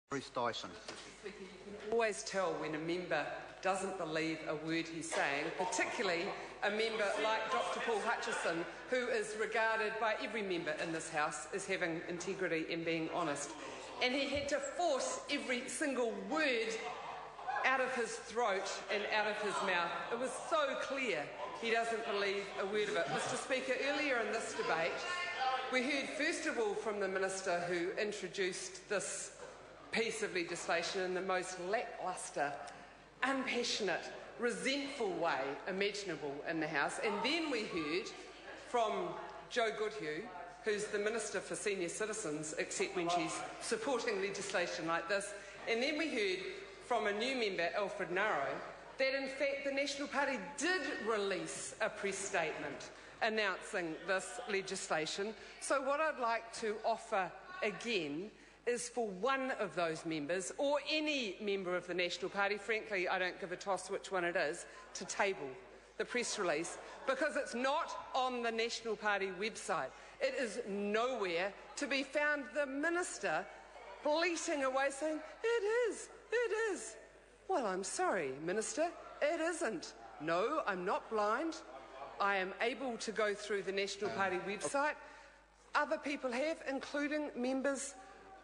Bruce Dyson. You can always tell when a member doesn't believe a word he's saying, particularly a member like Dr. Paul Hutchison, who is regarded by every member in this House as having integrity and being honest. And he had to force every single word out of his throat and out of his mouth. It was so clear he doesn't believe a word of it. Mr. Speaker, earlier in this debate, we heard first of all from the Minister who introduced this piece of legislation in the most lacklustre, unpassionate, resentful way imaginable in the House. And then we heard from Jo Goodhue, who's the Minister for Senior Citizens, except when she's supporting legislation like this. And then we heard from a new member, Alfred Narrow, that in fact the National Party did release a press statement announcing this legislation. So what I'd like to offer again is for one of those members, or any member of the National Party, frankly I don't give a toss which one it is, to table the press release, because it's not on the National Party website. It is nowhere to be found. The Minister bleating away saying, it is. Well, I'm sorry, Minister, it isn't. No, I'm not blind. I am able to go through the National Party website. Other people have, including members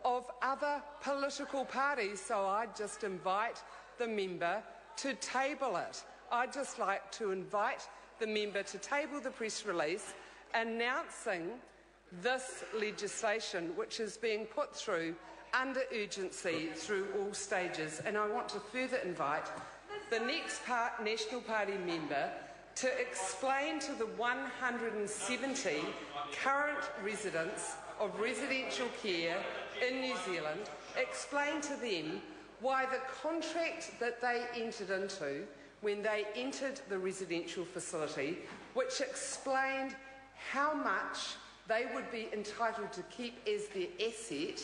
of other political parties, so I'd just invite the member to table it. I'd just like to invite the member to table the press release announcing this legislation, which is being put through under urgency through all stages. And I want to further invite the next National Party member to explain to the 170 current residents of residential care in New Zealand, explain to them why the contract that they entered into when they entered the residential facility, which explained how much they would be entitled to keep as their asset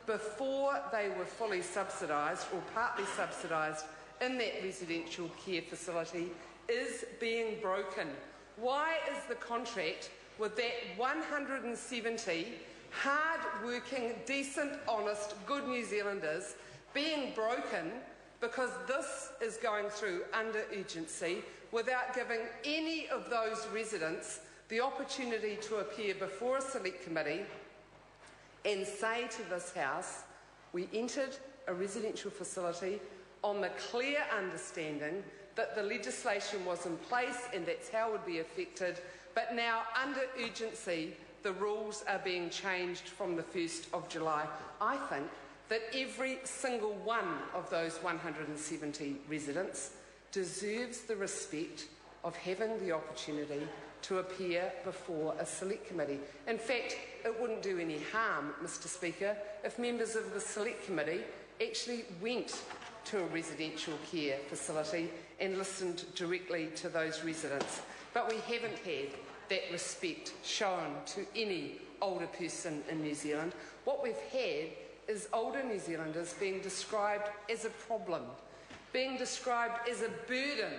before they were fully subsidised or partly subsidised in that residential care facility, is being broken. Why is the contract with that 170 hard-working, decent, honest, good New Zealanders being broken because this is going through under urgency without giving any of those residents the opportunity to appear before a select committee and say to this House, we entered a residential facility on the clear understanding that the legislation was in place and that's how it would be affected, but now under urgency the rules are being changed from the 1st of July. I think that every single one of those 170 residents deserves the respect of having the opportunity to appear before a select committee. In fact, it wouldn't do any harm, Mr. Speaker, if members of the select committee actually went to a residential care facility and listened directly to those residents. But we haven't had that respect shown to any older person in New Zealand. What we've had is older New Zealanders being described as a problem, being described as a burden,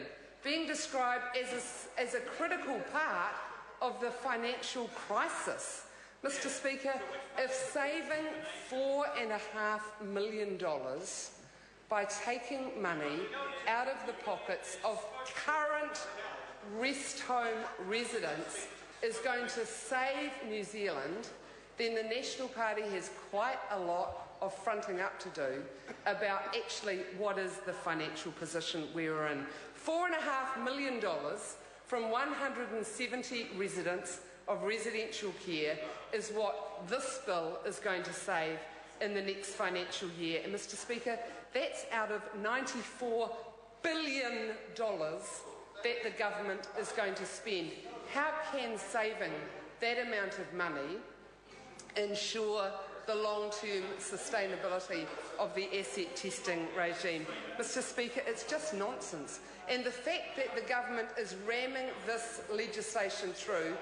being described as a critical part of the financial crisis. Mr. Speaker, if saving $4.5 million by taking money out of the pockets of current rest home residents is going to save New Zealand, then the National Party has quite a lot of fronting up to do about actually what is the financial position we're in. $4.5 million from 170 residents of residential care is what this bill is going to save in the next financial year. And Mr. Speaker, that's out of $94 billion that the government is going to spend. How can saving that amount of money ensure the long-term sustainability of the asset testing regime? Mr. Speaker, it's just nonsense. And the fact that the government is ramming this legislation through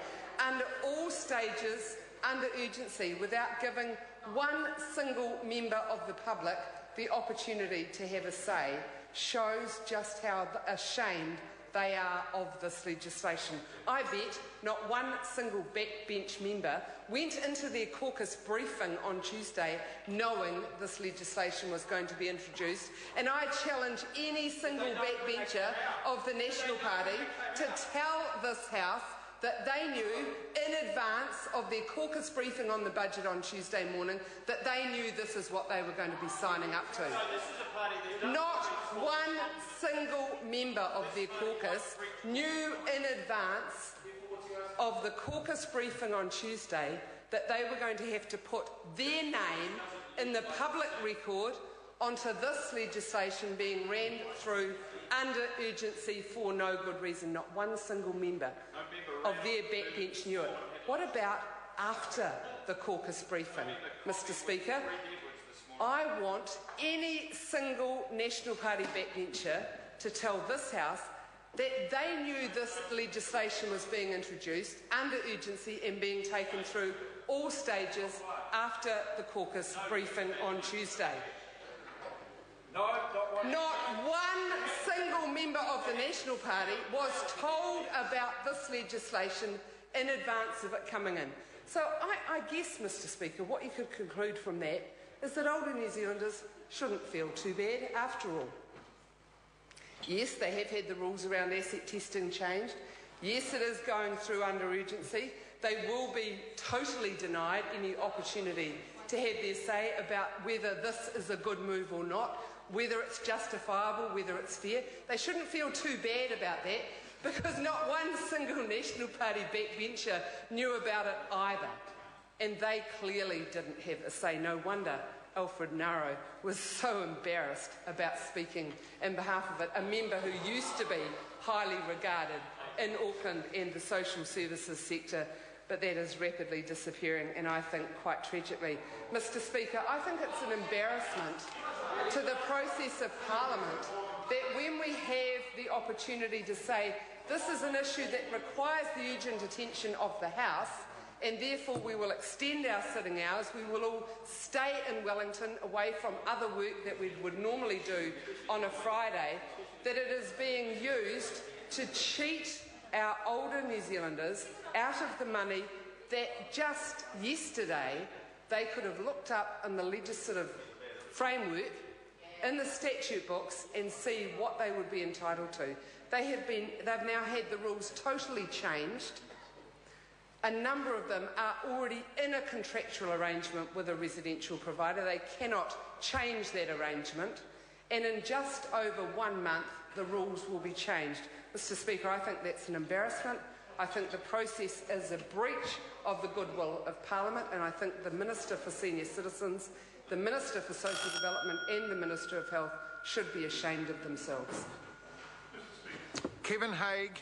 under all stages, under urgency, without giving one single member of the public the opportunity to have a say, shows just how ashamed they are of this legislation. I bet not one single backbench member went into their caucus briefing on Tuesday knowing this legislation was going to be introduced, and I challenge any single backbencher of the National Party to tell this House that they knew in advance of their caucus briefing on the budget on Tuesday morning that they knew this is what they were going to be signing up to. Not one single member of their caucus knew in advance of the caucus briefing on Tuesday that they were going to have to put their name in the public record onto this legislation being rammed through under urgency for no good reason. Not one single member of their backbench knew it. What about after the caucus briefing, Mr Speaker? I want any single National Party backbencher to tell this House that they knew this legislation was being introduced under urgency and being taken through all stages after the caucus briefing on Tuesday. Not one single member of the National Party was told about this legislation in advance of it coming in. So I guess, Mr Speaker, what you could conclude from that is that older New Zealanders shouldn't feel too bad after all. Yes, they have had the rules around asset testing changed. Yes, it is going through under urgency. They will be totally denied any opportunity to have their say about whether this is a good move or not, whether it's justifiable, whether it's fair. They shouldn't feel too bad about that because not one single National Party backbencher knew about it either. And they clearly didn't have a say. No wonder Alfred Naro was so embarrassed about speaking in behalf of it, a member who used to be highly regarded in Auckland and the social services sector, but that is rapidly disappearing, and I think quite tragically. Mr Speaker, I think it's an embarrassment to the process of Parliament that when we have the opportunity to say this is an issue that requires the urgent attention of the House, and therefore we will extend our sitting hours, we will all stay in Wellington away from other work that we would normally do on a Friday, that it is being used to cheat our older New Zealanders out of the money that just yesterday they could have looked up in the legislative framework in the statute books and see what they would be entitled to. They've now had the rules totally changed. A number of them are already in a contractual arrangement with a residential provider. They cannot change that arrangement, and in just over 1 month the rules will be changed. Mr Speaker, I think that's an embarrassment. I think the process is a breach of the goodwill of Parliament, and I think the Minister for Senior Citizens, the Minister for Social Development and the Minister of Health should be ashamed of themselves. Kevin Haig.